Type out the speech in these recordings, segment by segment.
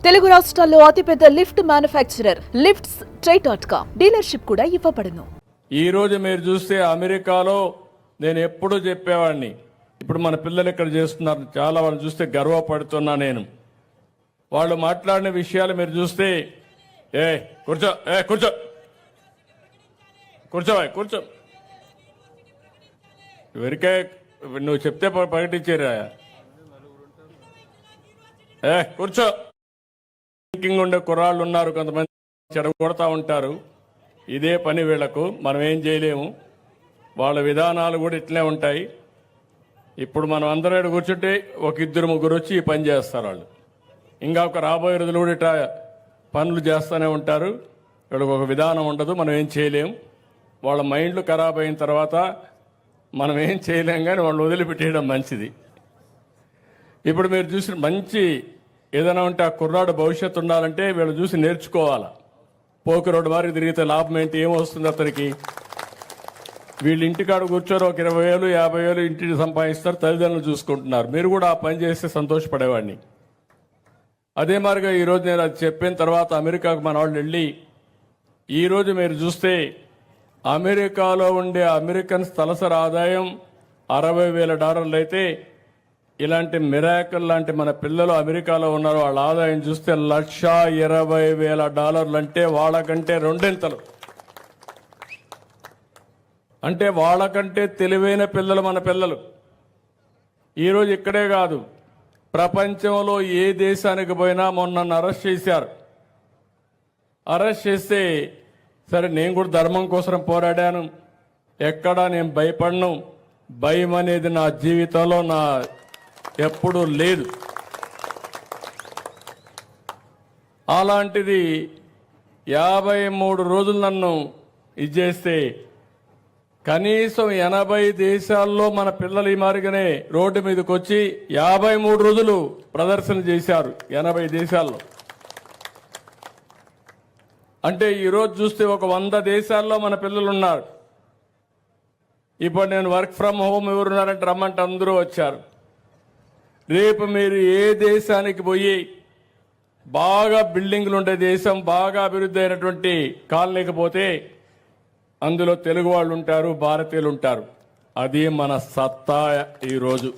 తెలుగు రాష్ట్రాల్లో అతిపెద్ద lift manufacturer lifts ట్రై.com dealership కూడా ఇవ్వబడును. ఈ రోజు మీరు చూస్తే అమెరికాలో నేను ఎప్పుడూ చెప్పేవాడిని, ఇప్పుడు మన పిల్లలు ఇక్కడ చేస్తున్నారు, చాలా వాళ్ళు చూస్తే గర్వపడుతున్నా నేను. వాళ్ళు మాట్లాడిన విషయాలు మీరు చూస్తే కూర్చో కూర్చో కూర్చో కూర్చో ఎవరికే నువ్వు చెప్తే ప్రకటించారా? కూర్చో. థింకింగ్ ఉండే కుర్రాళ్ళు ఉన్నారు, కొంతమంది చెడగొడతా ఉంటారు. ఇదే పని వీళ్లకు, మనం ఏం చేయలేము. వాళ్ళ విధానాలు కూడా ఇట్లే ఉంటాయి. ఇప్పుడు మనం అందరూ కూర్చుంటే ఒక ఇద్దరు ముగ్గురు వచ్చి ఈ పని చేస్తారు వాళ్ళు. ఇంకా ఒక రాబోయే రోజులు కూడా ఇట్లా పనులు చేస్తూనే ఉంటారు. వీళ్ళకి ఒక విధానం ఉండదు, మనం ఏం చేయలేము. వాళ్ళ మైండ్లు ఖరాబ్ అయిన తర్వాత మనం ఏం చేయలేం, కానీ వాళ్ళు వదిలిపెట్టేయడం మంచిది. ఇప్పుడు మీరు చూసిన మంచి ఏదైనా ఉంటే ఆ కుర్రాడు భవిష్యత్తు ఉండాలంటే వీళ్ళు చూసి నేర్చుకోవాలి. పోకి రోడ్డు వారికి తిరిగితే లాభం ఏంటి, ఏమొస్తుంది అతనికి? వీళ్ళు ఇంటికాడ కూర్చొని ఒక 20,000 50,000 ఇంటిని సంపాదిస్తారు, తల్లిదండ్రులు చూసుకుంటున్నారు. మీరు కూడా ఆ పని చేస్తే సంతోషపడేవాడిని. అదే మాదిరిగా ఈరోజు నేను అది చెప్పిన తర్వాత అమెరికాకు మన వాళ్ళు వెళ్ళి, ఈరోజు మీరు చూస్తే అమెరికాలో ఉండే అమెరికన్స్ తలసరి ఆదాయం $60,000 అయితే, ఇలాంటి మిరాకిల్ లాంటి మన పిల్లలు అమెరికాలో ఉన్నారు, వాళ్ళ ఆదాయం చూస్తే $1,20,000 అంటే వాళ్ళకంటే రెండింతలు. అంటే వాళ్ళకంటే తెలివైన పిల్లలు మన పిల్లలు. ఈరోజు ఇక్కడే కాదు, ప్రపంచంలో ఏ దేశానికి పోయినా మొన్న అరెస్ట్ చేశారు. అరెస్ట్ చేస్తే సరే నేను కూడా ధర్మం కోసం పోరాడాను, ఎక్కడా నేను భయపడను. భయం అనేది నా జీవితంలో ఎప్పుడూ లేదు. అలాంటిది 53 రోజులు నన్ను ఇది చేస్తే, కనీసం 80 దేశాల్లో మన పిల్లలు ఈ మాదిరిగానే రోడ్డు మీదకి వచ్చి 53 రోజులు ప్రదర్శన చేశారు 80 దేశాల్లో. అంటే ఈరోజు చూస్తే ఒక 100 దేశాల్లో మన పిల్లలు ఉన్నారు. ఇప్పుడు నేను వర్క్ ఫ్రమ్ హోమ్ ఎవరున్నారంటే రమ్మంటే అందరూ వచ్చారు. రేపు మీరు ఏ దేశానికి పోయి బాగా బిల్డింగ్లు ఉండే దేశం, బాగా అభివృద్ధి అయినటువంటి కాలనీకి పోతే అందులో తెలుగు వాళ్ళు ఉంటారు, భారతీయులు ఉంటారు. అది మన సత్తా ఈరోజు.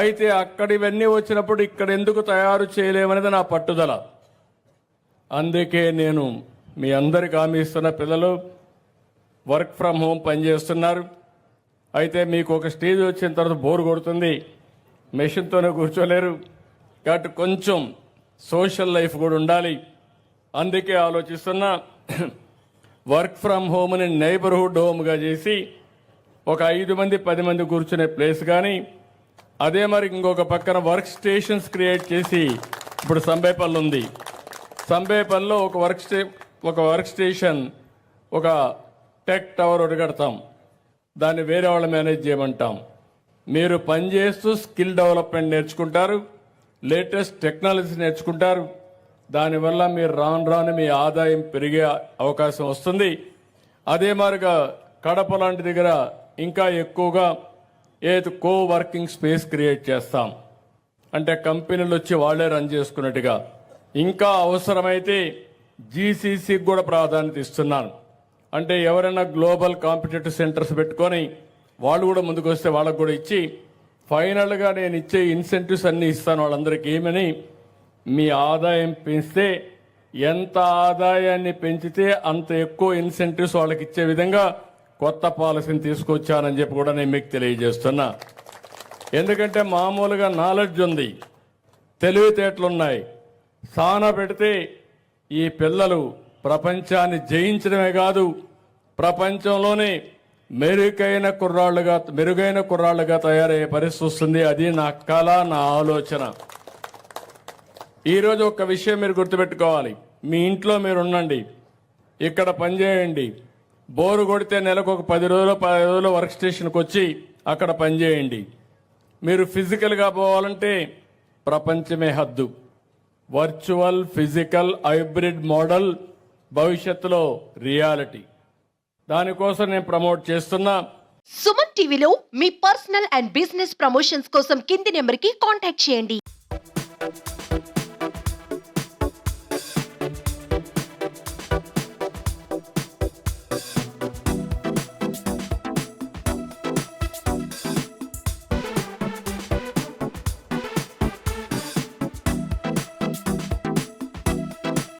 అయితే అక్కడ ఇవన్నీ వచ్చినప్పుడు ఇక్కడ ఎందుకు తయారు చేయలేమనేది నా పట్టుదల. అందుకే నేను మీ అందరికి హామీ ఇస్తున్న, పిల్లలు వర్క్ ఫ్రమ్ హోమ్ పనిచేస్తున్నారు. అయితే మీకు ఒక స్టేజ్ వచ్చిన తర్వాత బోర్ కొడుతుంది, మెషిన్తోనే కూర్చోలేరు, కాబట్టి కొంచెం సోషల్ లైఫ్ కూడా ఉండాలి. అందుకే ఆలోచిస్తున్నా, వర్క్ ఫ్రమ్ హోమ్ని నైబర్హుడ్ హోమ్గా చేసి ఒక 5 మంది 10 మంది కూర్చునే ప్లేస్ కానీ, అదే మరి ఇంకొక పక్కన వర్క్ స్టేషన్స్ క్రియేట్ చేసి, ఇప్పుడు సంబేపల్లి ఉంది, సంబేపల్లిలో ఒక వర్క్ స్టేషన్, ఒక టెక్ టవర్ ఒకటి కడతాం, దాన్ని వేరే వాళ్ళు మేనేజ్ చేయమంటాం. మీరు పనిచేస్తూ స్కిల్ డెవలప్మెంట్ నేర్చుకుంటారు, లేటెస్ట్ టెక్నాలజీ నేర్చుకుంటారు. దానివల్ల మీరు రాను మీ ఆదాయం పెరిగే అవకాశం వస్తుంది. అదే మాదిరిగా కడప లాంటి దగ్గర ఇంకా ఎక్కువగా కో వర్కింగ్ స్పేస్ క్రియేట్ చేస్తాం. అంటే కంపెనీలు వచ్చి వాళ్లే రన్ చేసుకున్నట్టుగా. ఇంకా అవసరమైతే జీసీసీకి కూడా ప్రాధాన్యత ఇస్తున్నాను. అంటే ఎవరైనా గ్లోబల్ కాంపిటేటివ్ సెంటర్స్ పెట్టుకొని వాళ్ళు కూడా ముందుకు వస్తే వాళ్ళకు కూడా ఇచ్చి, ఫైనల్గా నేను ఇచ్చే ఇన్సెంటివ్స్ అన్నీ ఇస్తాను వాళ్ళందరికీ. ఏమని, మీ ఆదాయం పెంచితే, ఎంత ఆదాయాన్ని పెంచితే అంత ఎక్కువ ఇన్సెంటివ్స్ వాళ్ళకి ఇచ్చే విధంగా కొత్త పాలసీని తీసుకొచ్చానని చెప్పి కూడా నేను మీకు తెలియజేస్తున్నా. ఎందుకంటే మామూలుగా నాలెడ్జ్ ఉంది, తెలివితేటలున్నాయి, సాన పెడితే ఈ పిల్లలు ప్రపంచాన్ని జయించడమే కాదు, ప్రపంచంలోనే మెరుగైన కుర్రాళ్లుగా తయారయ్యే పరిస్థితి వస్తుంది. అది నా కళ, నా ఆలోచన. ఈరోజు ఒక విషయం మీరు గుర్తుపెట్టుకోవాలి, మీ ఇంట్లో మీరు ఉండండి, ఇక్కడ పనిచేయండి. బోరు కొడితే నెలకు ఒక 10 రోజులు 15 రోజులు వర్క్ స్టేషన్కి వచ్చి అక్కడ పనిచేయండి. మీరు ఫిజికల్గా పోవాలంటే ప్రపంచమే హద్దు. వర్చువల్, ఫిజికల్, హైబ్రిడ్ మోడల్ భవిష్యత్తులో రియాలిటీ. దానికోసం నేను ప్రమోట్ చేస్తున్నా. సుమన్ టీవీలో మీ పర్సనల్ అండ్ బిజినెస్ ప్రమోషన్స్ కోసం కింది నెంబర్కి కాంటాక్ట్ చేయండి.